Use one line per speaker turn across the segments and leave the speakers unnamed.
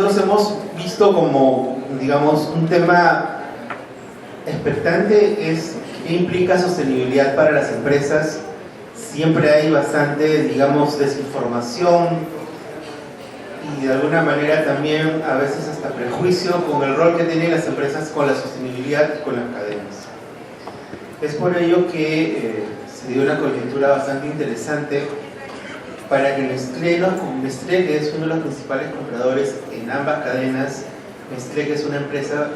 nosotros hemos visto como, digamos, un tema expectante es qué implica sostenibilidad para las empresas. Siempre hay bastante, digamos, desinformación y de alguna manera también a veces hasta prejuicio con el rol que tienen las empresas con la sostenibilidad y con las cadenas. Es por ello que se dio una coyuntura bastante interesante para que Nestlé, que es uno de los principales compradores en ambas cadenas, Nestlé, que es una empresa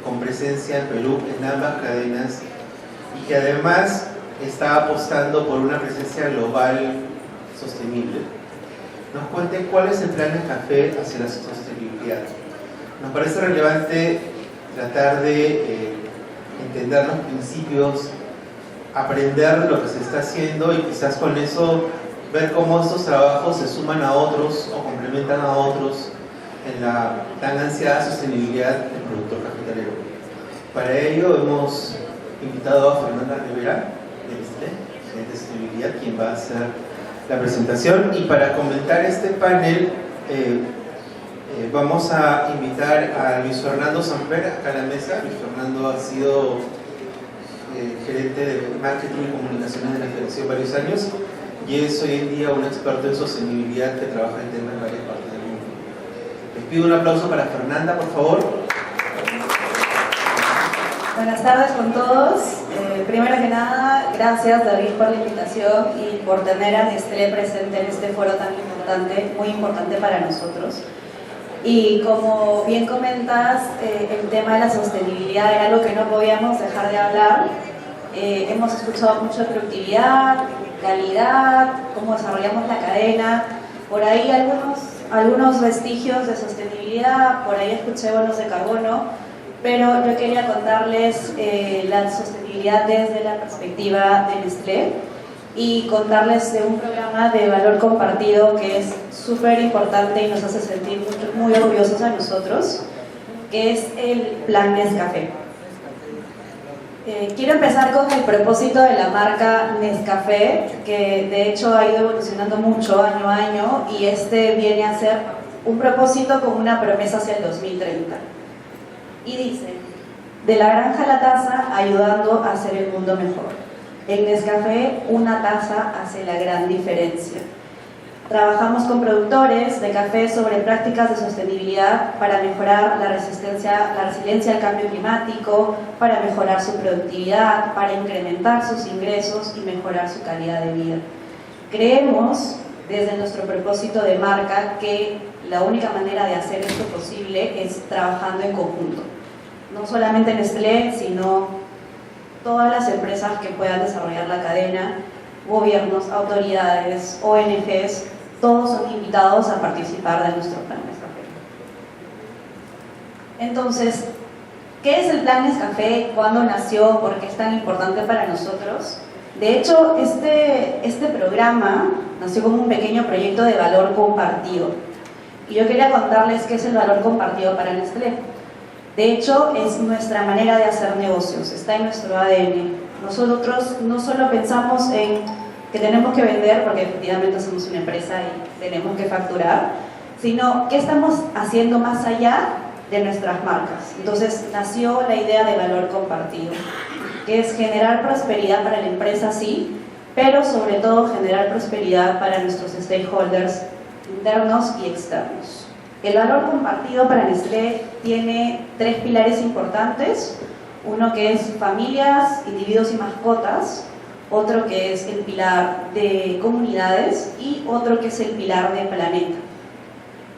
con presencia en Perú en ambas cadenas y que además está apostando por una presencia global sostenible, nos cuente cuál es el plan Nescafé hacia la sostenibilidad. Nos parece relevante tratar de entender los principios, aprender lo que se está haciendo y quizás con eso ver cómo estos trabajos se suman a otros o complementan a otros en la tan ansiada sostenibilidad del productor cafetalero. Para ello hemos invitado a Fernanda Rivera de Nestlé, gerente de sostenibilidad, quien va a hacer la presentación. Y para comentar este panel vamos a invitar a Luis Fernando Samper acá a la mesa. Luis Fernando ha sido gerente de marketing y comunicaciones de la Federación varios años y es hoy en día un experto en sostenibilidad que trabaja en temas en varias partes del mundo. Les pido un aplauso para Fernanda, por favor.
Buenas tardes con todos. Primero que nada, gracias David por la invitación y por tener a Nestlé presente en este foro tan importante, muy importante para nosotros. Y como bien comentas, el tema de la sostenibilidad era algo que no podíamos dejar de hablar. Hemos escuchado mucho de productividad, calidad, cómo desarrollamos la cadena, por ahí algunos vestigios de sostenibilidad, por ahí escuché bonos de carbono, pero yo quería contarles la sostenibilidad desde la perspectiva de Nestlé y contarles de un programa de valor compartido que es súper importante y nos hace sentir muy orgullosos a nosotros, que es el Plan Nescafé. Quiero empezar con el propósito de la marca Nescafé, que de hecho ha ido evolucionando mucho año a año y este viene a ser un propósito con una promesa hacia el 2030. Y dice, de la granja a la taza, ayudando a hacer el mundo mejor. En Nescafé, una taza hace la gran diferencia. Trabajamos con productores de café sobre prácticas de sostenibilidad para mejorar la resiliencia al cambio climático, para mejorar su productividad, para incrementar sus ingresos y mejorar su calidad de vida. Creemos, desde nuestro propósito de marca, que la única manera de hacer esto posible es trabajando en conjunto. No solamente Nestlé, sino todas las empresas que puedan desarrollar la cadena, gobiernos, autoridades, ONGs, todos son invitados a participar de nuestro Plan Nescafé. Entonces, ¿qué es el Plan Nescafé? ¿Cuándo nació? ¿Por qué es tan importante para nosotros? De hecho, este programa nació como un pequeño proyecto de valor compartido. Y yo quería contarles qué es el valor compartido para Nestlé. De hecho, es nuestra manera de hacer negocios, está en nuestro ADN. Nosotros no solo pensamos en que tenemos que vender, porque efectivamente somos una empresa y tenemos que facturar, sino qué estamos haciendo más allá de nuestras marcas. Entonces nació la idea de valor compartido, que es generar prosperidad para la empresa, sí, pero sobre todo generar prosperidad para nuestros stakeholders internos y externos. El valor compartido para Nestlé tiene 3 pilares importantes, uno que es familias, individuos y mascotas, otro que es el pilar de comunidades y otro que es el pilar de planeta.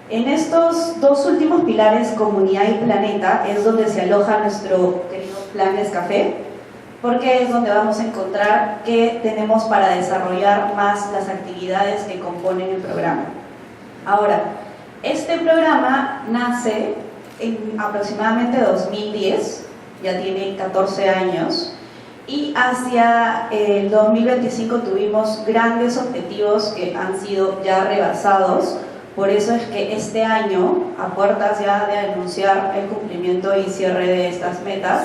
En estos 2 últimos pilares, comunidad y planeta, es donde se aloja nuestro querido Plan Nescafé, porque es donde vamos a encontrar qué tenemos para desarrollar más las actividades que componen el programa. Ahora, este programa nace en aproximadamente 2010, ya tiene 14 años, y hacia el 2025 tuvimos grandes objetivos que han sido ya rebasados. Por eso es que este año, a puertas ya de anunciar el cumplimiento y cierre de estas metas,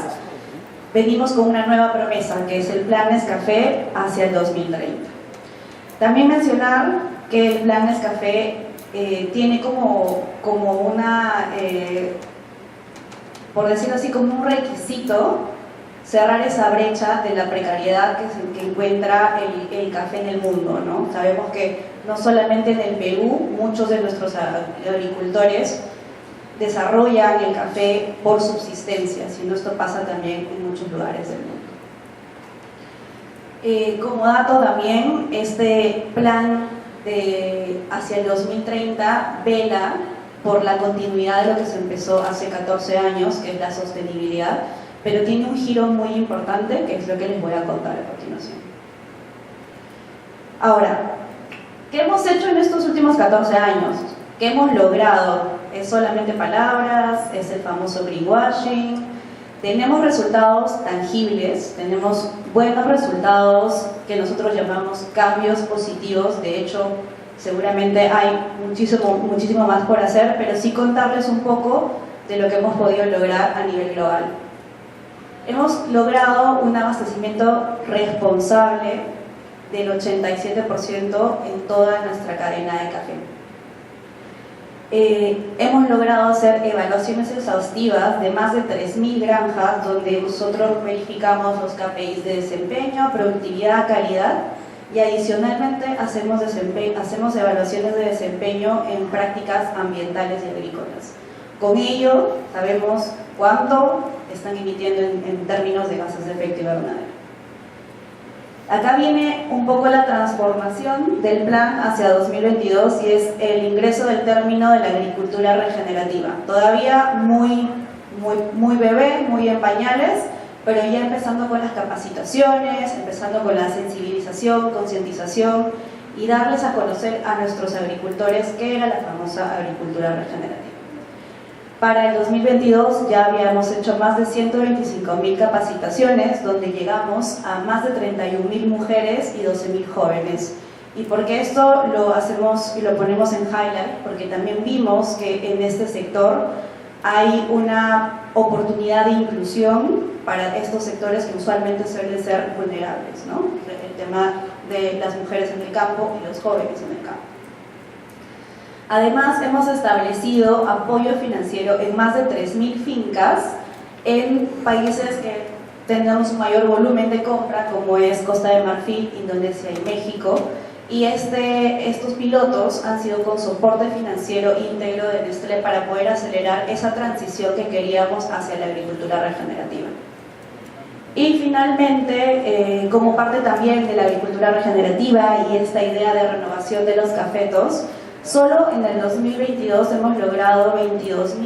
venimos con una nueva promesa, que es el Plan Nescafé hacia el 2030. También mencionar que el Plan Nescafé tiene como una, por decirlo así, como un requisito cerrar esa brecha de la precariedad que encuentra el café en el mundo, ¿no? Sabemos que no solamente en el Perú, muchos de nuestros agricultores desarrollan el café por subsistencia, sino esto pasa también en muchos lugares del mundo. Como dato también, este plan hacia el 2030 vela por la continuidad de lo que se empezó hace 14 años, que es la sostenibilidad, pero tiene un giro muy importante, que es lo que les voy a contar a continuación. Ahora, ¿qué hemos hecho en estos últimos 14 años? ¿Qué hemos logrado? ¿Es solamente palabras? ¿Es el famoso greenwashing? Tenemos resultados tangibles, tenemos buenos resultados que nosotros llamamos cambios positivos. De hecho, seguramente hay muchísimo más por hacer, pero sí contarles un poco de lo que hemos podido lograr a nivel global. Hemos logrado un abastecimiento responsable del 87% en toda nuestra cadena de café. Hemos logrado hacer evaluaciones exhaustivas de más de 3.000 granjas, donde nosotros verificamos los KPIs de desempeño, productividad, calidad, y adicionalmente hacemos evaluaciones de desempeño en prácticas ambientales y agrícolas. Con ello sabemos cuánto están emitiendo en términos de gases de efecto invernadero. Acá viene un poco la transformación del plan hacia 2022 y es el ingreso del término de la agricultura regenerativa. Todavía muy bebé, muy en pañales, pero ya empezando con las capacitaciones, empezando con la sensibilización, concientización y darles a conocer a nuestros agricultores qué era la famosa agricultura regenerativa. Para el 2022 ya habíamos hecho más de 125.000 capacitaciones, donde llegamos a más de 31.000 mujeres y 12.000 jóvenes. ¿Y por qué esto lo hacemos y lo ponemos en highlight? Porque también vimos que en este sector hay una oportunidad de inclusión para estos sectores que usualmente suelen ser vulnerables, ¿no? El tema de las mujeres en el campo y los jóvenes en el campo. Además, hemos establecido apoyo financiero en más de 3.000 fincas en países que tenemos un mayor volumen de compra, como es Costa de Marfil, Indonesia y México. Y estos pilotos han sido con soporte financiero íntegro de Nestlé para poder acelerar esa transición que queríamos hacia la agricultura regenerativa. Y finalmente, como parte también de la agricultura regenerativa y esta idea de renovación de los cafetos, solo en el 2022 hemos logrado 22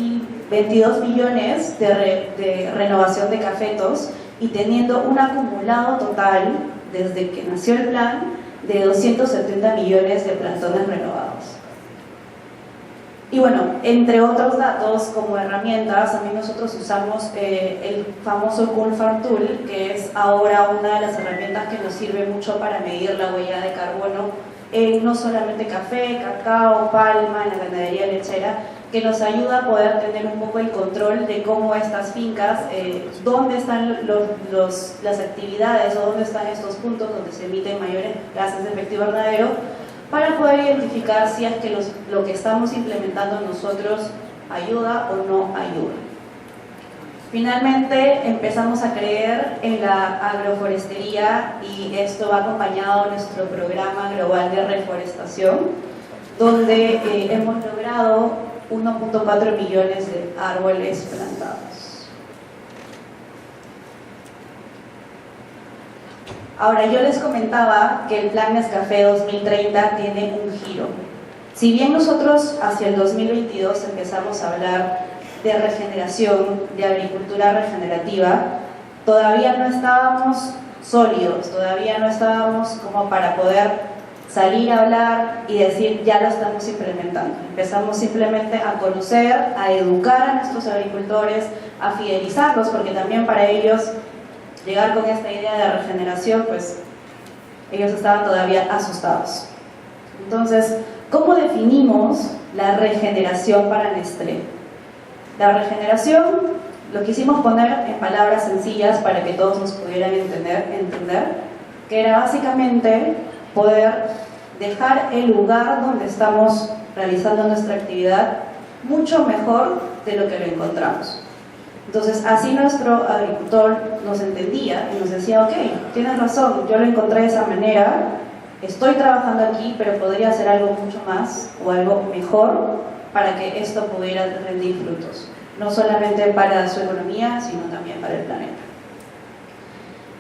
millones de renovación de cafetos y teniendo un acumulado total, desde que nació el plan, de 270 millones de plantones renovados. Y bueno, entre otros datos, como herramientas, también nosotros usamos el famoso Cool Farm Tool, que es ahora una de las herramientas que nos sirve mucho para medir la huella de carbono no solamente café, cacao, palma, en la ganadería lechera, que nos ayuda a poder tener un poco el control de cómo estas fincas, dónde están las actividades o dónde están estos puntos donde se emiten mayores gases de efecto invernadero, para poder identificar si es que lo que estamos implementando nosotros ayuda o no ayuda. Finalmente empezamos a creer en la agroforestería y esto va acompañado de nuestro programa global de reforestación, donde hemos logrado 1.4 millones de árboles plantados. Ahora, yo les comentaba que el Plan Nescafé 2030 tiene un giro. Si bien nosotros hacia el 2022 empezamos a hablar de regeneración, de agricultura regenerativa, todavía no estábamos sólidos, todavía no estábamos como para poder salir a hablar y decir ya lo estamos implementando. Empezamos simplemente a conocer, a educar a nuestros agricultores, a fidelizarlos, porque también para ellos llegar con esta idea de regeneración, pues ellos estaban todavía asustados. Entonces, ¿cómo definimos la regeneración para Nestlé? La regeneración lo quisimos poner en palabras sencillas para que todos nos pudieran entender, que era básicamente poder dejar el lugar donde estamos realizando nuestra actividad mucho mejor de lo que lo encontramos. Entonces, así nuestro agricultor nos entendía y nos decía, ok, tienes razón, yo lo encontré de esa manera, estoy trabajando aquí, pero podría hacer algo mucho más o algo mejor para que esto pudiera rendir frutos, no solamente para su economía, sino también para el planeta.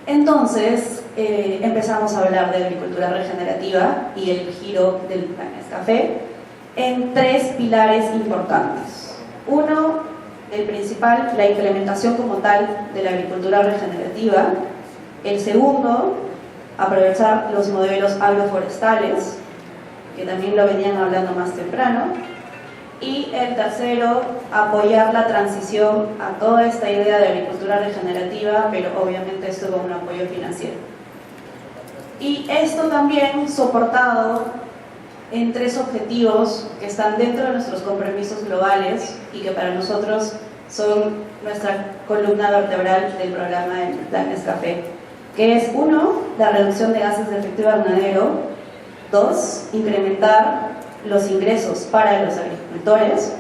Entonces, empezamos a hablar de agricultura regenerativa y el giro del Plan Nescafé en 3 pilares importantes. Uno, el principal, la implementación como tal de la agricultura regenerativa. El segundo, aprovechar los modelos agroforestales, que también lo venían hablando más temprano. Y el tercero, apoyar la transición a toda esta idea de agricultura regenerativa, pero obviamente esto con un apoyo financiero. Y esto también soportado en 3 objetivos que están dentro de nuestros compromisos globales y que para nosotros son nuestra columna vertebral del programa del Plan Nescafé, que es 1, la reducción de gases de efecto invernadero; 2, incrementar los ingresos para los agricultores;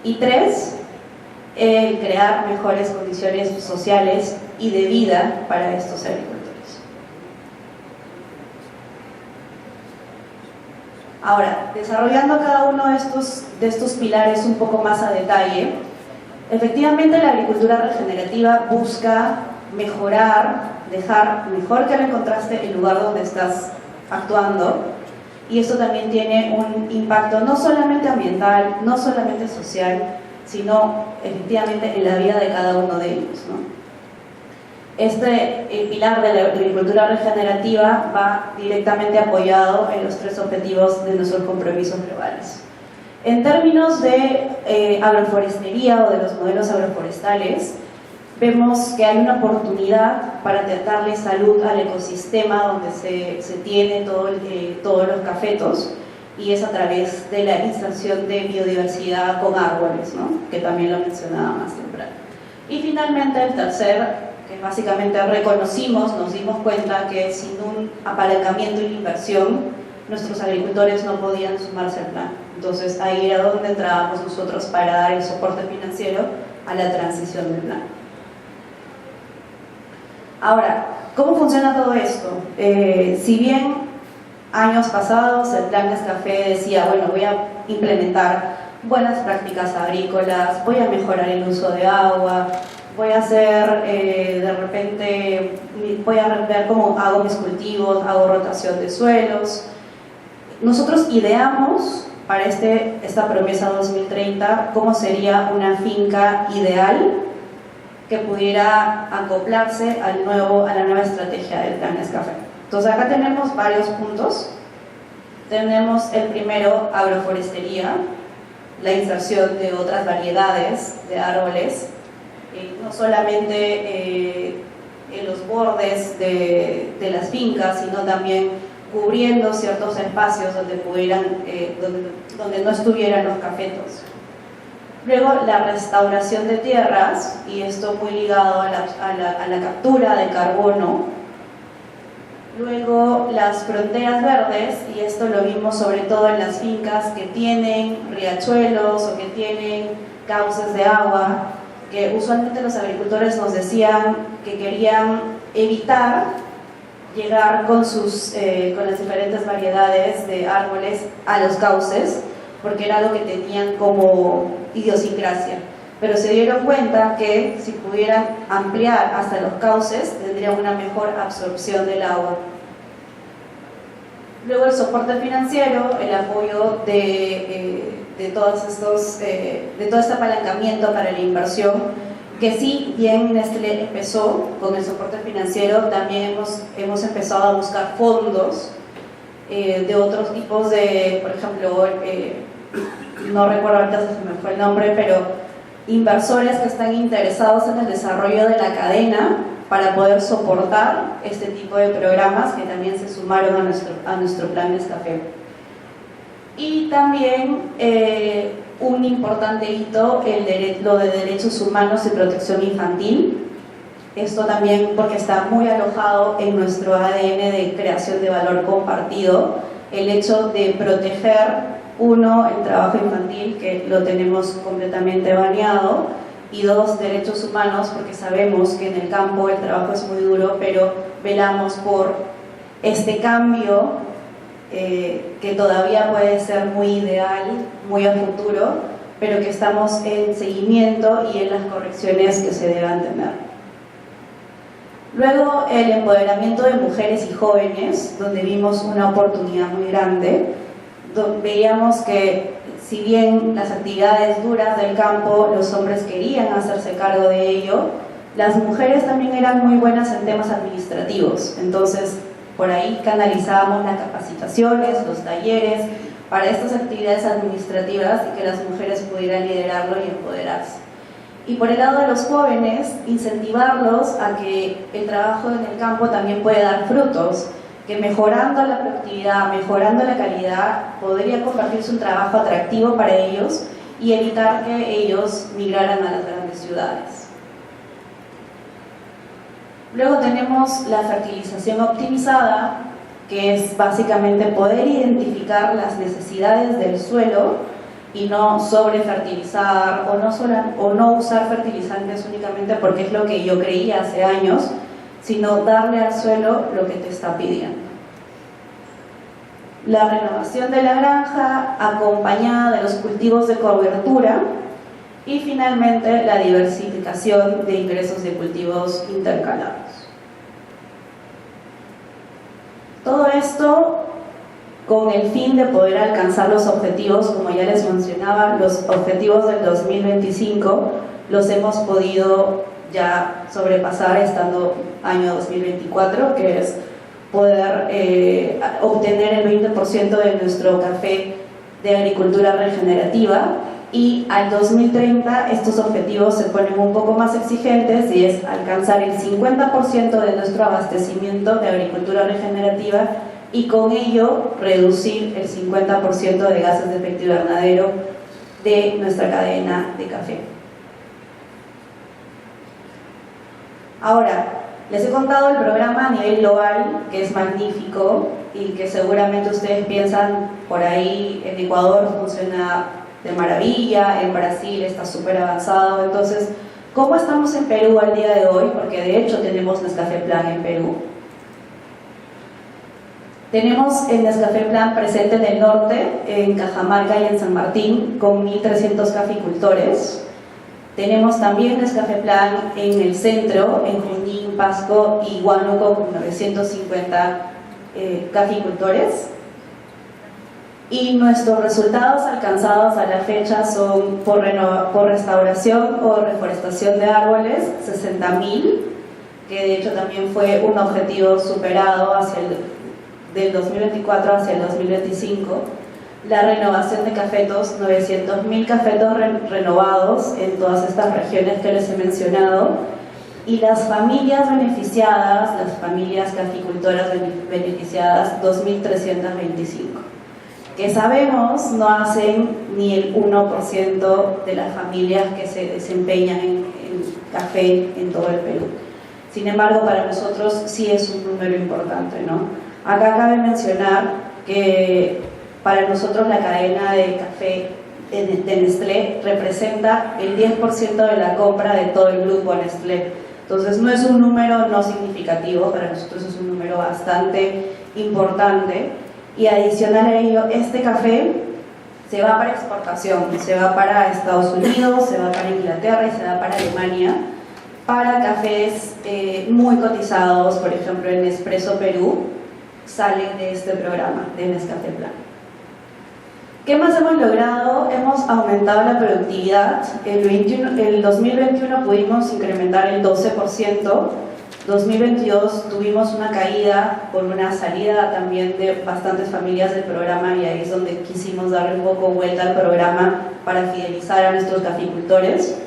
y 3, crear mejores condiciones sociales y de vida para estos agricultores. Ahora, desarrollando cada uno de estos pilares un poco más a detalle, efectivamente la agricultura regenerativa busca mejorar, dejar mejor que lo encontraste el lugar donde estás actuando, y esto también tiene un impacto no solamente ambiental, no solamente social, sino efectivamente en la vida de cada uno de ellos, ¿no? Este pilar de la agricultura regenerativa va directamente apoyado en los 3 objetivos de nuestros compromisos globales. En términos de agroforestería o de los modelos agroforestales, vemos que hay una oportunidad para darle salud al ecosistema donde se tiene todos los cafetos, y es a través de la inserción de biodiversidad con árboles, ¿no? Que también lo mencionaba más temprano. Y finalmente el tercer, que básicamente nos dimos cuenta que sin un apalancamiento y inversión, nuestros agricultores no podían sumarse al plan. Entonces ahí era donde entrábamos nosotros para dar el soporte financiero a la transición del plan. Ahora, ¿cómo funciona todo esto? Si bien años pasados el Plan Nescafé decía, bueno, voy a implementar buenas prácticas agrícolas, voy a mejorar el uso de agua, voy a hacer, de repente, voy a ver cómo hago mis cultivos, hago rotación de suelos. Nosotros ideamos para esta promesa 2030 cómo sería una finca ideal que pudiera acoplarse a la nueva estrategia del Plan Nescafé. Entonces acá tenemos varios puntos. Tenemos el primero, agroforestería, la inserción de otras variedades de árboles, no solamente en los bordes de las fincas, sino también cubriendo ciertos espacios donde donde no estuvieran los cafetos. Luego, la restauración de tierras, y esto muy ligado a la captura de carbono. Luego, las fronteras verdes, y esto lo vimos sobre todo en las fincas que tienen riachuelos o que tienen cauces de agua, que usualmente los agricultores nos decían que querían evitar llegar con las diferentes variedades de árboles a los cauces, porque era algo que tenían como idiosincrasia, pero se dieron cuenta que si pudieran ampliar hasta los cauces tendrían una mejor absorción del agua. Luego el soporte financiero, el apoyo de todo este apalancamiento para la inversión, que sí, bien Nestlé empezó con el soporte financiero, también hemos empezado a buscar fondos de otros tipos por ejemplo, no recuerdo ahorita si se me fue el nombre, pero inversores que están interesados en el desarrollo de la cadena para poder soportar este tipo de programas que también se sumaron a nuestro Plan Nescafé. Y también un importante hito, lo de derechos humanos y protección infantil. Esto también porque está muy alojado en nuestro ADN de creación de valor compartido, el hecho de proteger, uno, el trabajo infantil, que lo tenemos completamente baneado, y dos, derechos humanos, porque sabemos que en el campo el trabajo es muy duro, pero velamos por este cambio que todavía puede ser muy ideal, muy a futuro, pero que estamos en seguimiento y en las correcciones que se deban tener. Luego, el empoderamiento de mujeres y jóvenes, donde vimos una oportunidad muy grande. Veíamos que si bien las actividades duras del campo, los hombres querían hacerse cargo de ello, las mujeres también eran muy buenas en temas administrativos. Entonces, por ahí canalizábamos las capacitaciones, los talleres, para estas actividades administrativas y que las mujeres pudieran liderarlo y empoderarse. Y por el lado de los jóvenes, incentivarlos a que el trabajo en el campo también puede dar frutos, que mejorando la productividad, mejorando la calidad, podría convertirse en un trabajo atractivo para ellos y evitar que ellos migraran a las grandes ciudades. Luego tenemos la fertilización optimizada, que es básicamente poder identificar las necesidades del suelo y no sobrefertilizar o no usar fertilizantes únicamente porque es lo que yo creía hace años, sino darle al suelo lo que te está pidiendo. La renovación de la granja acompañada de los cultivos de cobertura y finalmente la diversificación de ingresos de cultivos intercalados. Todo esto con el fin de poder alcanzar los objetivos, como ya les mencionaba, los objetivos del 2025 los hemos podido ya sobrepasar estando año 2024, que es poder obtener el 20% de nuestro café de agricultura regenerativa, y al 2030 estos objetivos se ponen un poco más exigentes y es alcanzar el 50% de nuestro abastecimiento de agricultura regenerativa y con ello reducir el 50% de gases de efecto invernadero de nuestra cadena de café. Ahora, les he contado el programa a nivel global, que es magnífico y que seguramente ustedes piensan por ahí en Ecuador funciona de maravilla, en Brasil está súper avanzado. Entonces, ¿cómo estamos en Perú al día de hoy? Porque de hecho tenemos Nescafé Plan en Perú. Tenemos el Nescafé Plan presente en el norte, en Cajamarca y en San Martín, con 1.300 caficultores. Tenemos también Nescafé Plan en el centro, en Junín, Pasco y Huánuco, con 950 caficultores. Y nuestros resultados alcanzados a la fecha son por restauración o reforestación de árboles, 60.000, que de hecho también fue un objetivo superado del 2024 hacia el 2025. La renovación de cafetos, 900.000 cafetos renovados en todas estas regiones que les he mencionado, y las familias beneficiadas, las familias caficultoras beneficiadas, 2.325, que sabemos no hacen ni el 1% de las familias que se desempeñan en café en todo el Perú. Sin embargo, para nosotros sí es un número importante, ¿no? Acá cabe mencionar que para nosotros la cadena de café de Nestlé representa el 10% de la compra de todo el grupo Nestlé. Entonces no es un número no significativo, para nosotros es un número bastante importante. Y adicional a ello, este café se va para exportación, se va para Estados Unidos, se va para Inglaterra y se va para Alemania, para cafés muy cotizados. Por ejemplo, en Nespresso Perú salen de este programa de Nescafé Plan. ¿Qué más hemos logrado? Hemos aumentado la productividad. El 2021 pudimos incrementar el 12%. 2022 tuvimos una caída por una salida también de bastantes familias del programa, y ahí es donde quisimos darle un poco vuelta al programa para fidelizar a nuestros caficultores.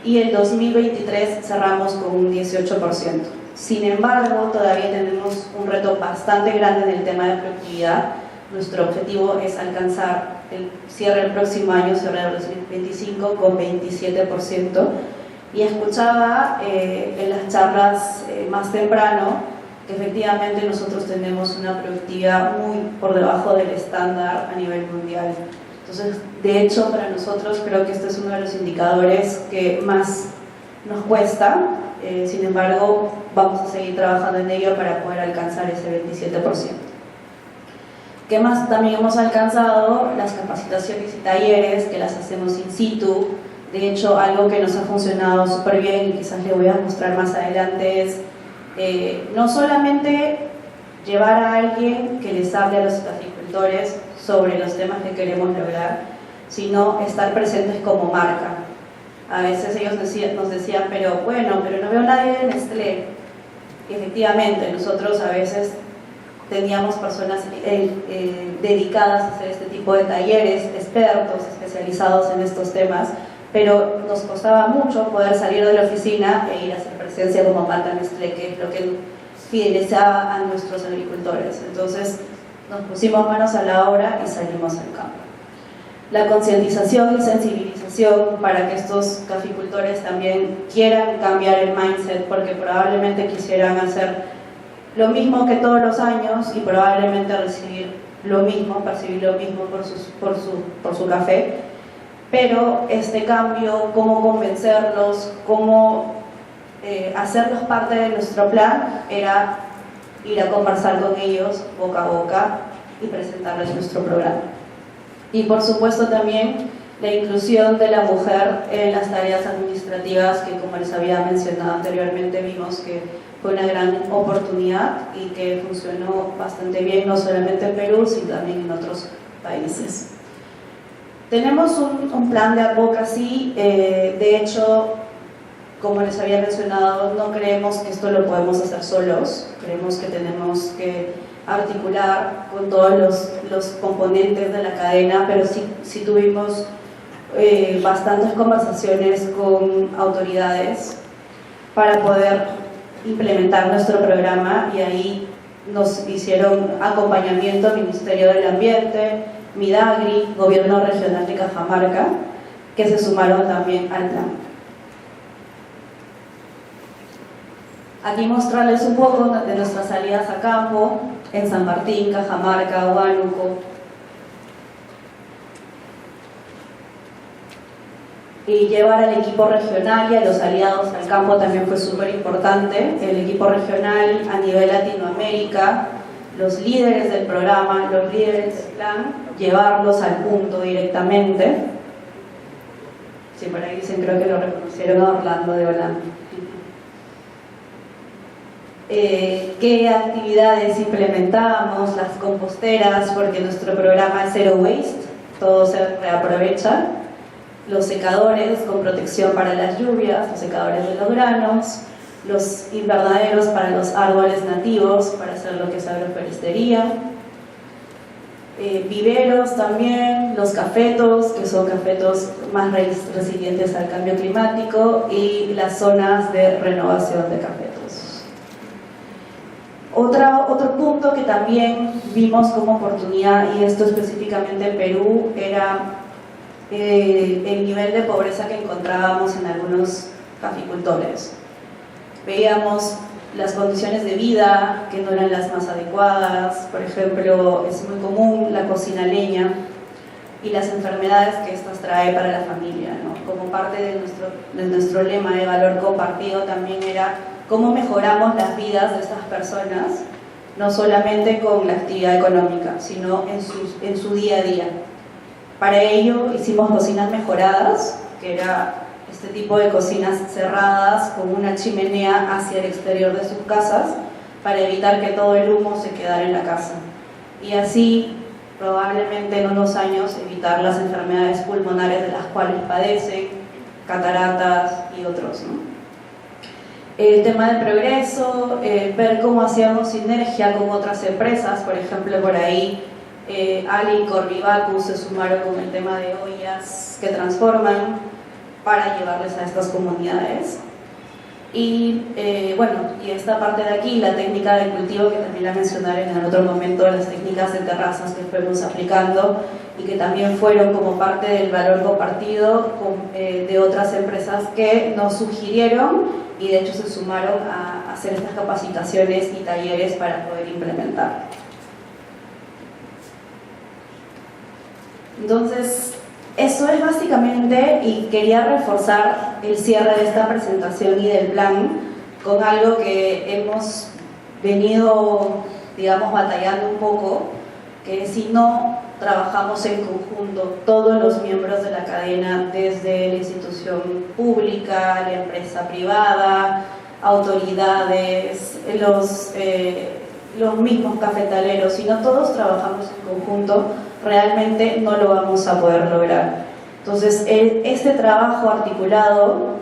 Y el 2023 cerramos con un 18%. Sin embargo, todavía tenemos un reto bastante grande en el tema de productividad. Nuestro objetivo es alcanzar el cierre del próximo año, cierre del 2025, con 27%. Y escuchaba en las charlas más temprano que efectivamente nosotros tenemos una productividad muy por debajo del estándar a nivel mundial. Entonces, de hecho, para nosotros creo que este es uno de los indicadores que más nos cuesta, sin embargo, vamos a seguir trabajando en ello para poder alcanzar ese 27%. ¿Qué más también hemos alcanzado? Las capacitaciones y talleres que las hacemos in situ. De hecho, algo que nos ha funcionado súper bien y quizás le voy a mostrar más adelante es no solamente llevar a alguien que les hable a los caficultores sobre los temas que queremos lograr, sino estar presentes como marca. A veces ellos nos decían, pero no veo nadie en Nestlé. Y efectivamente, nosotros a veces teníamos personas dedicadas a hacer este tipo de talleres, expertos, especializados en estos temas, pero nos costaba mucho poder salir de la oficina e ir a hacer presencia como marca Nestlé, que es lo que fidelizaba a nuestros agricultores. Entonces nos pusimos manos a la obra y salimos al campo. La concientización y sensibilización para que estos caficultores también quieran cambiar el mindset, porque probablemente quisieran hacer lo mismo que todos los años y probablemente recibir lo mismo, percibir lo mismo por su café, pero este cambio, cómo convencerlos, cómo hacerlos parte de nuestro plan, era ir a conversar con ellos boca a boca y presentarles nuestro programa. Y por supuesto también la inclusión de la mujer en las tareas administrativas, que como les había mencionado anteriormente, vimos que fue una gran oportunidad y que funcionó bastante bien, no solamente en Perú, sino también en otros países. Tenemos un plan de advocacy, de hecho, como les había mencionado, no creemos que esto lo podemos hacer solos, creemos que tenemos que articular con todos los componentes de la cadena, pero sí tuvimos bastantes conversaciones con autoridades para poder implementar nuestro programa, y ahí nos hicieron acompañamiento Ministerio del Ambiente, Midagri, Gobierno Regional de Cajamarca, que se sumaron también al plan. Aquí mostrarles un poco de nuestras salidas a campo en San Martín, Cajamarca, Huánuco. Y llevar al equipo regional y a los aliados al campo también fue súper importante. El equipo regional a nivel Latinoamérica, los líderes del programa, los líderes del plan, llevarlos al punto directamente. Sí, por ahí dicen, creo que lo reconocieron a Orlando de Holanda. Qué actividades implementamos, las composteras, porque nuestro programa es Zero Waste, todo se reaprovecha, los secadores con protección para las lluvias, los secadores de los granos, los invernaderos para los árboles nativos, para hacer lo que es agrofloristería, viveros también, los cafetos, que son cafetos más resilientes al cambio climático, y las zonas de renovación de cafetos. Otro punto que también vimos como oportunidad, y esto específicamente en Perú, era el nivel de pobreza que encontrábamos en algunos caficultores. Veíamos las condiciones de vida que no eran las más adecuadas. Por ejemplo, es muy común la cocina a leña y las enfermedades que estas trae para la familia, ¿no? Como parte de nuestro lema de valor compartido también era cómo mejoramos las vidas de estas personas, no solamente con la actividad económica, sino en su día a día. Para ello hicimos cocinas mejoradas, que era este tipo de cocinas cerradas con una chimenea hacia el exterior de sus casas, para evitar que todo el humo se quedara en la casa. Y así, probablemente en unos años, evitar las enfermedades pulmonares de las cuales padecen, cataratas y otros, ¿no? El tema del progreso, ver cómo hacíamos sinergia con otras empresas. Por ejemplo, por ahí Ali y Corvivacu se sumaron con el tema de ollas que transforman para llevarles a estas comunidades. Y y esta parte de aquí, la técnica de cultivo, que también la mencionaré en otro momento, las técnicas de terrazas que fuimos aplicando y que también fueron como parte del valor compartido de otras empresas que nos sugirieron y de hecho se sumaron a hacer estas capacitaciones y talleres para poder implementar. Entonces, eso es básicamente, y quería reforzar el cierre de esta presentación y del plan con algo que hemos venido, digamos, batallando un poco, que es si no trabajamos en conjunto todos los miembros de la cadena, desde la institución pública, la empresa privada, autoridades, los mismos cafetaleros, si no todos trabajamos en conjunto, realmente no lo vamos a poder lograr. Entonces, este trabajo articulado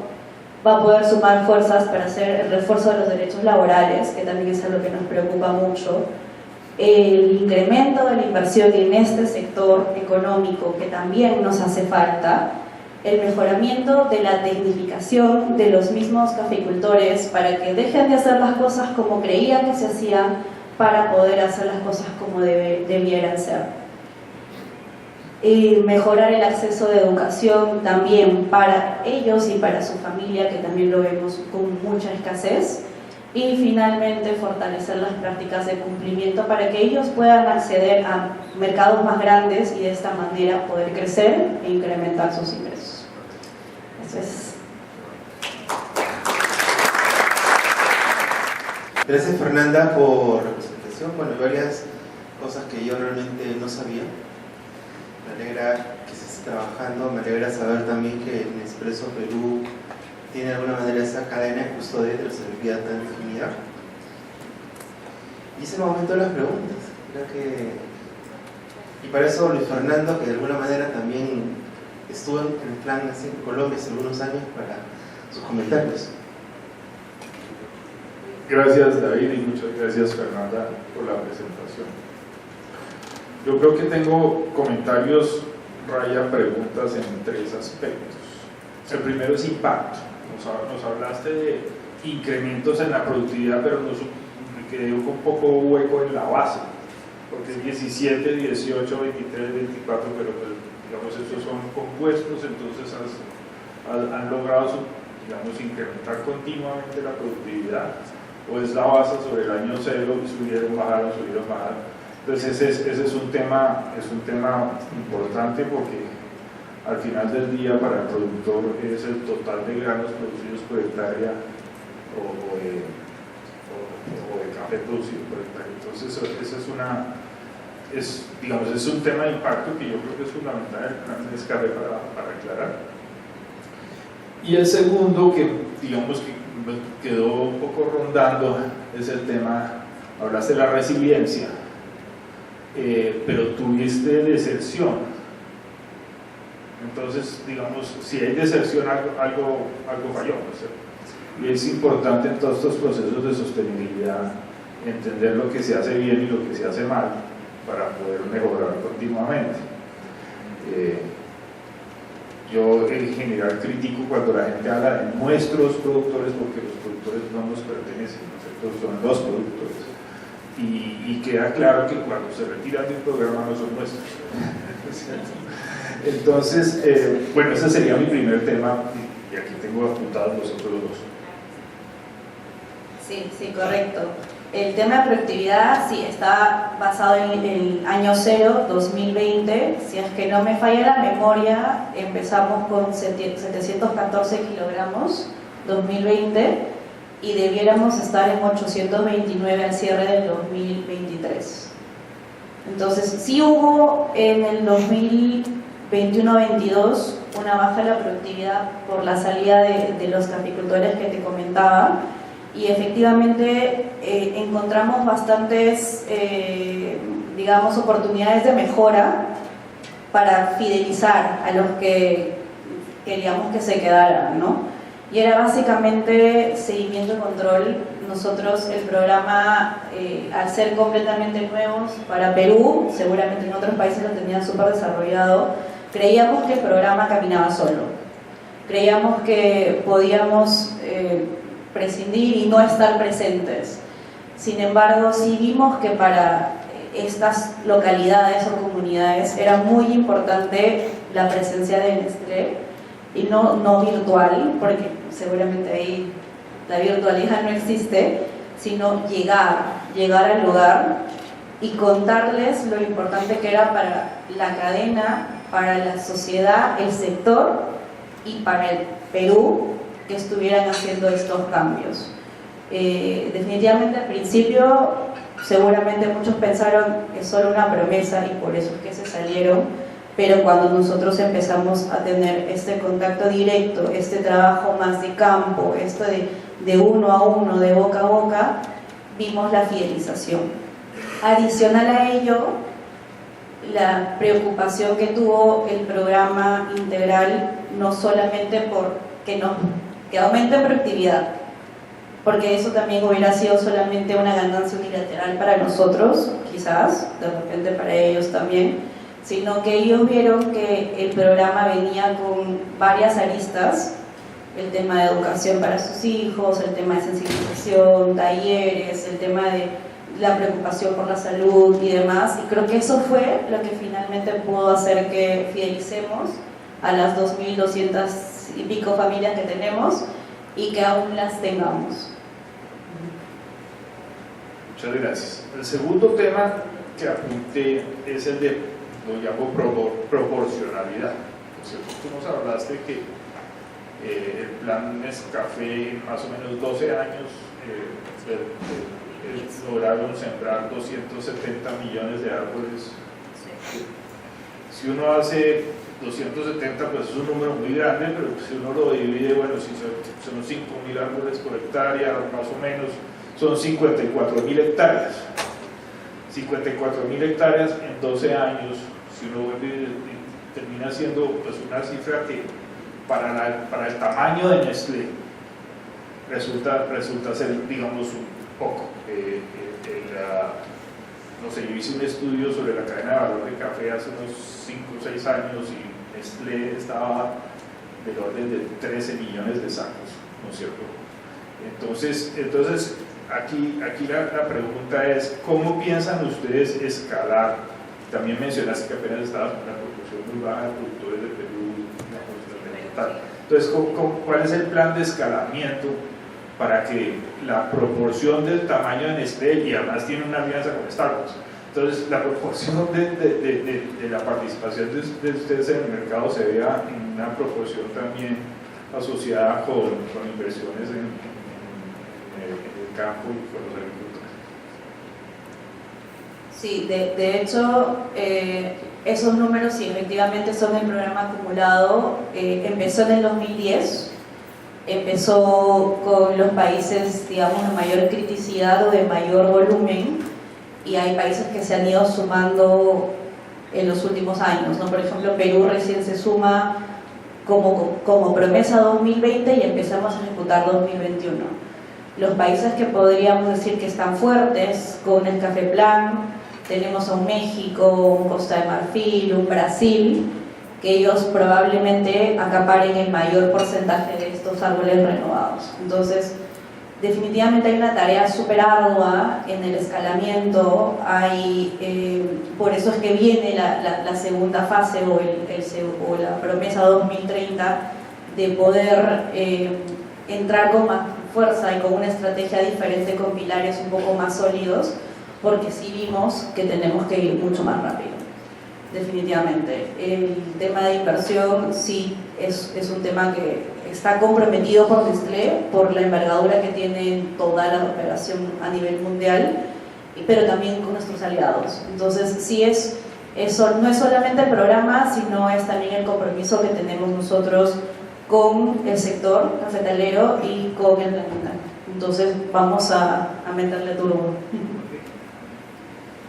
va a poder sumar fuerzas para hacer el refuerzo de los derechos laborales, que también es algo que nos preocupa mucho, el incremento de la inversión en este sector económico, que también nos hace falta, el mejoramiento de la tecnificación de los mismos cafeicultores para que dejen de hacer las cosas como creían que se hacían, para poder hacer las cosas como debieran ser. Y mejorar el acceso de educación también para ellos y para su familia, que también lo vemos con mucha escasez. Y finalmente fortalecer las prácticas de cumplimiento para que ellos puedan acceder a mercados más grandes y de esta manera poder crecer e incrementar sus ingresos. Eso es.
Gracias, Fernanda, por la presentación. Bueno, varias cosas que yo realmente no sabía. Me alegra que se esté trabajando, me alegra saber también que Nespresso Perú tiene de alguna manera esa cadena de custodia de trazabilidad tan definida. Y ese momento de las preguntas. Creo que... Y para eso Luis Fernando, que de alguna manera también estuvo en el plan así en Colombia hace algunos años, para sus comentarios.
Gracias, David, y muchas gracias, Fernanda, por la presentación. Yo creo que tengo comentarios, raya preguntas en tres aspectos. El primero es impacto. Nos hablaste de incrementos en la productividad, pero me quedé un poco hueco en la base, porque es 17, 18, 23, 24, pero pues, digamos, esos son compuestos, entonces han logrado, digamos, incrementar continuamente la productividad, o es la base sobre el año cero y subieron, bajaron. Entonces ese es un tema importante, porque al final del día para el productor es el total de granos producidos por hectárea o de café producido por hectárea. Entonces ese es un tema de impacto que yo creo que es fundamental en el plan de Nescafé para aclarar. Y el segundo, que digamos que quedó un poco rondando, es el tema, hablaste de la resiliencia, pero tuviste deserción. Entonces, digamos, si hay deserción, algo falló, ¿no? Y es importante en todos estos procesos de sostenibilidad entender lo que se hace bien y lo que se hace mal para poder mejorar continuamente. Yo en general critico cuando la gente habla de nuestros productores, porque los productores no nos pertenecen, nosotros son los productores. Y queda claro que cuando se retiran de un programa no son nuestros. Entonces, bueno, ese sería mi primer tema, y aquí tengo apuntados los otros dos.
Sí, correcto. El tema de productividad, sí, está basado en el año cero, 2020. Si es que no me falla la memoria, empezamos con 714 kilogramos, 2020, y debiéramos estar en 829 al cierre del 2023. Entonces, sí hubo en el 2021-22 una baja en la productividad por la salida de los caficultores que te comentaba, y efectivamente encontramos bastantes, digamos, oportunidades de mejora para fidelizar a los que queríamos que se quedaran, ¿no? Y era básicamente seguimiento y control. Nosotros el programa, al ser completamente nuevos para Perú, seguramente en otros países lo tenían súper desarrollado, creíamos que el programa caminaba solo. Creíamos que podíamos prescindir y no estar presentes. Sin embargo, sí vimos que para estas localidades o comunidades era muy importante la presencia de Nestlé, y no virtual, porque seguramente ahí la virtualidad no existe, sino llegar al lugar y contarles lo importante que era para la cadena, para la sociedad, el sector y para el Perú que estuvieran haciendo estos cambios. Definitivamente al principio seguramente muchos pensaron que es solo una promesa y por eso es que se salieron, pero cuando nosotros empezamos a tener este contacto directo, este trabajo más de campo, esto de uno a uno, de boca a boca, vimos la fidelización. Adicional a ello, la preocupación que tuvo el programa integral, no solamente por que aumente productividad, porque eso también hubiera sido solamente una ganancia unilateral para nosotros, quizás, de repente para ellos también, sino que ellos vieron que el programa venía con varias aristas, el tema de educación para sus hijos, el tema de sensibilización, talleres, el tema de la preocupación por la salud y demás, y creo que eso fue lo que finalmente pudo hacer que fidelicemos a las 2.200 y pico familias que tenemos y que aún las tengamos.
Muchas gracias. El segundo tema que apunté es el de, lo llamo proporcionalidad. Tú nos hablaste que el plan Nescafé, más o menos 12 años, lograron sembrar 270 millones de árboles. Si uno hace 270, pues es un número muy grande, pero si uno lo divide, bueno, si son 5.000 árboles por hectárea, más o menos, son 54.000 hectáreas. 54.000 hectáreas en 12 años, si uno vuelve, termina siendo pues una cifra que para el tamaño de Nestlé resulta ser, digamos, un poco. No sé, yo hice un estudio sobre la cadena de valor de café hace unos 5 o 6 años y Nestlé estaba del orden de 13 millones de sacos, ¿no es cierto? Entonces aquí la pregunta es, ¿cómo piensan ustedes escalar? También mencionaste que apenas estabas con una proporción muy baja de productores de Perú, entonces, ¿cuál es el plan de escalamiento para que la proporción del tamaño de Nestlé, y además tiene una alianza con Starbucks, entonces la proporción de la participación de ustedes en el mercado se vea en una proporción también asociada con inversiones en el campo y con los agricultores?
Sí, de hecho, esos números sí, efectivamente son el programa acumulado. Empezó en el 2010, empezó con los países, digamos, de mayor criticidad o de mayor volumen, y hay países que se han ido sumando en los últimos años, ¿no? Por ejemplo, Perú recién se suma como promesa 2020 y empezamos a ejecutar 2021. Los países que podríamos decir que están fuertes con el Café Plan, tenemos a un México, un Costa de Marfil, un Brasil, que ellos probablemente acaparen el mayor porcentaje de estos árboles renovados. Entonces, definitivamente hay una tarea súper ardua en el escalamiento, por eso es que viene la segunda fase o la promesa 2030 de poder entrar con más fuerza y con una estrategia diferente, con pilares un poco más sólidos, porque sí vimos que tenemos que ir mucho más rápido, definitivamente. El tema de inversión sí es un tema que está comprometido por Nestlé, por la envergadura que tiene toda la operación a nivel mundial, pero también con nuestros aliados. Entonces sí eso no es solamente el programa, sino es también el compromiso que tenemos nosotros con el sector cafetalero y con el planeta. Entonces vamos a meterle turbo.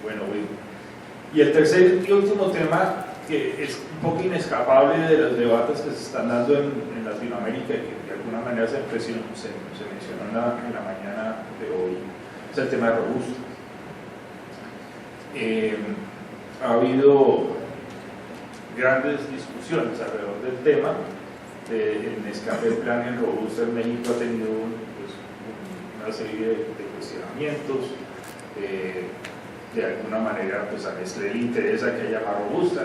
Bueno, y el tercer y último tema, que es un poco inescapable de los debates que se están dando en Latinoamérica y que de alguna manera se mencionó en la mañana de hoy, es el tema de Robusta. Ha habido grandes discusiones alrededor del tema. El Nescafé Plan en Robusta en México ha tenido pues, una serie de cuestionamientos. De alguna manera pues a Nestlé le interesa que haya más Robusta.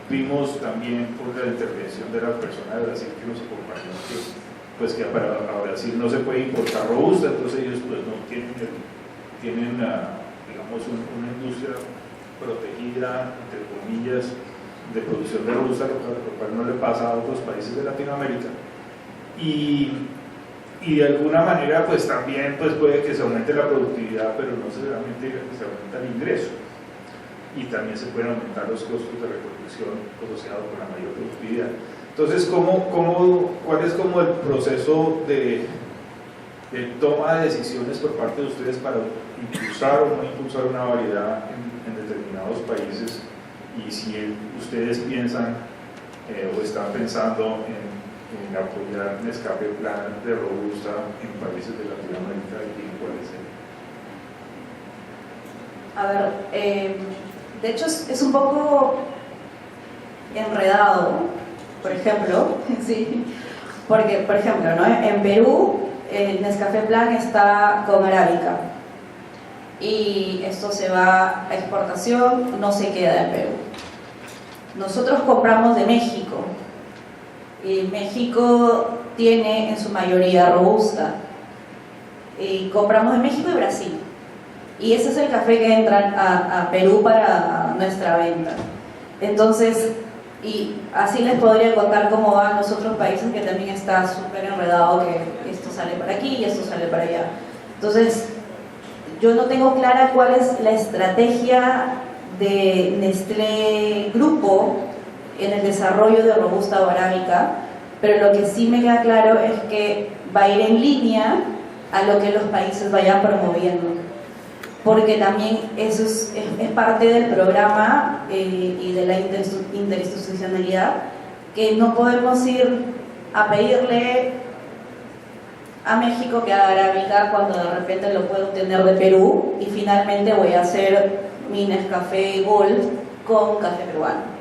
Vimos también por la intervención de la persona de Brasil que nos acompañó que pues que para Brasil no se puede importar robusta, entonces ellos pues no tienen, digamos, una industria protegida, entre comillas, de producción de robusta, lo cual no le pasa a otros países de Latinoamérica. Y de alguna manera pues también pues puede que se aumente la productividad, pero no necesariamente que se aumenta el ingreso, y también se pueden aumentar los costos de reproducción asociados con la mayor productividad. Entonces, ¿cuál es como el proceso de toma de decisiones por parte de ustedes para impulsar o no impulsar una variedad en determinados países? Y si ustedes piensan o están pensando en apoyar Nescafé Plan de Robusta en países de Latinoamérica, y cuál es el...
A ver, de hecho es un poco enredado, por ejemplo, sí, porque, por ejemplo, ¿no? En Perú el Nescafé Plan está con arábica y esto se va a exportación, no se queda en Perú. Nosotros compramos de México y México tiene en su mayoría robusta, y compramos de México y Brasil, y ese es el café que entra a Perú para nuestra venta. Entonces, y así les podría contar cómo van los otros países, que también está súper enredado, que esto sale para aquí y esto sale para allá. Entonces, yo no tengo clara cuál es la estrategia de Nestlé Grupo en el desarrollo de robusta o arábica, pero lo que sí me queda claro es que va a ir en línea a lo que los países vayan promoviendo, porque también eso es parte del programa y de la interinstitucionalidad, que no podemos ir a pedirle a México que haga arábica cuando de repente lo puedo obtener de Perú, y finalmente voy a hacer mi Nescafé Gold con café peruano,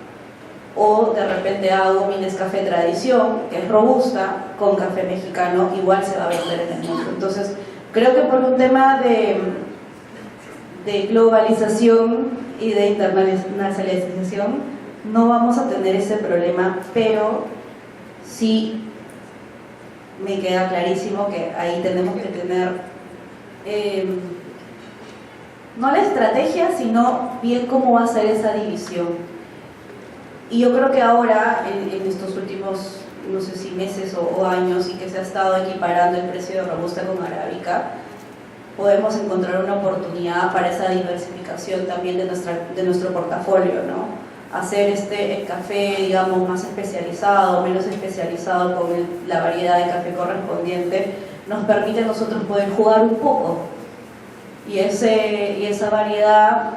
o de repente hago mi Nescafé Tradición, que es robusta, con café mexicano, igual se va a vender en el mundo. Entonces creo que por un tema de globalización y de internacionalización no vamos a tener ese problema, pero sí me queda clarísimo que ahí tenemos que tener no la estrategia, sino bien cómo va a ser esa división. Y yo creo que ahora, en estos últimos, no sé si meses o años, y que se ha estado equiparando el precio de robusta con arábica, podemos encontrar una oportunidad para esa diversificación también de nuestro portafolio, ¿no? Hacer el café, digamos, más especializado, menos especializado, con la variedad de café correspondiente, nos permite a nosotros poder jugar un poco, y esa variedad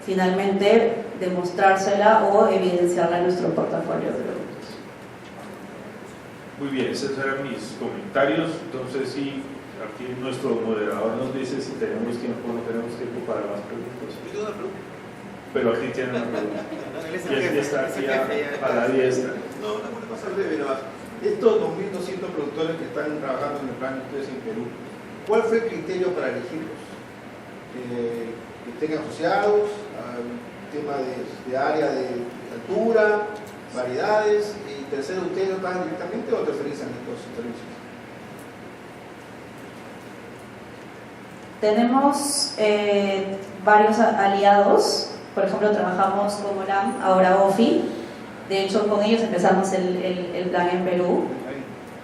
finalmente demostrársela o evidenciarla en nuestro portafolio de productos.
Muy bien, esos eran mis comentarios. Entonces, sí, aquí nuestro moderador nos dice si tenemos tiempo o no tenemos tiempo para más preguntas. Pero aquí tienen una pregunta. Y aquí está, aquí a la diestra.
No, una cosa breve, ¿no? Estos 2.200 productores que están trabajando en el plan de ustedes en Perú, ¿cuál fue el criterio para elegirlos? Que estén asociados al tema de área de altura, variedades, y tercero, ¿ustedes lo pagan directamente o tercerizan estos servicios?
Tenemos varios aliados. Por ejemplo, trabajamos con Olam, ahora OFI. De hecho, con ellos empezamos el plan en Perú.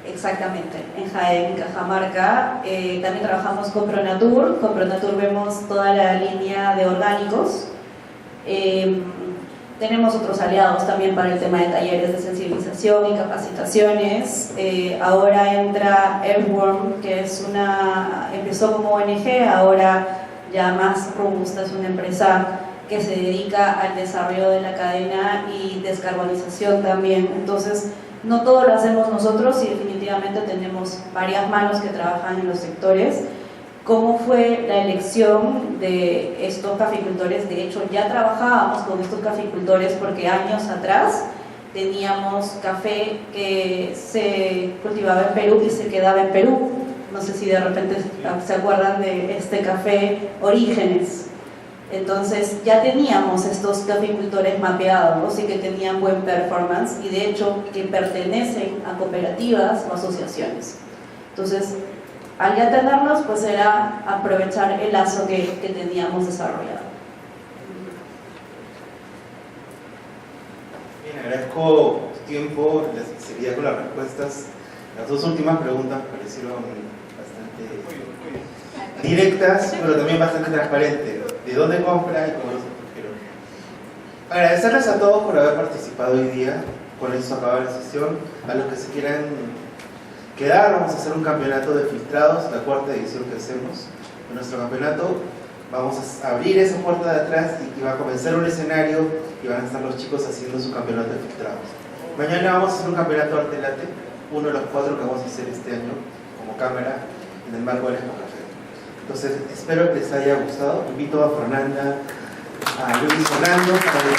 Exactamente, en Jaén, en Cajamarca. También trabajamos con Pronatur. Con Pronatur vemos toda la línea de orgánicos. Tenemos otros aliados también para el tema de talleres de sensibilización y capacitaciones. Ahora entra Earthworm, que empezó como ONG, ahora ya más robusta, es una empresa que se dedica al desarrollo de la cadena y descarbonización también. Entonces, no todo lo hacemos nosotros, y definitivamente tenemos varias manos que trabajan en los sectores. ¿Cómo fue la elección de estos caficultores? De hecho, ya trabajábamos con estos caficultores porque años atrás teníamos café que se cultivaba en Perú y se quedaba en Perú. No sé si de repente se acuerdan de este café Orígenes. Entonces ya teníamos estos caficultores mapeados y que tenían buen performance y de hecho que pertenecen a cooperativas o asociaciones. Entonces, al ya tenerlos, pues era aprovechar el lazo que teníamos desarrollado.
Bien, agradezco tu tiempo, la sinceridad con las respuestas. Las dos últimas preguntas me parecieron bastante directas, pero también bastante transparentes. ¿De dónde compra y cómo los escogieron? Agradecerles a todos por haber participado hoy día. Con eso acaba la sesión. A los que se quieran quedar, vamos a hacer un campeonato de filtrados, la cuarta edición que hacemos de nuestro campeonato. Vamos a abrir esa puerta de atrás y va a comenzar un escenario y van a estar los chicos haciendo su campeonato de filtrados. Mañana vamos a hacer un campeonato arte late, uno de los 4 que vamos a hacer este año como cámara en el marco del Expo Café. Entonces, espero que les haya gustado. Invito a Fernanda, a Luis Fernando para el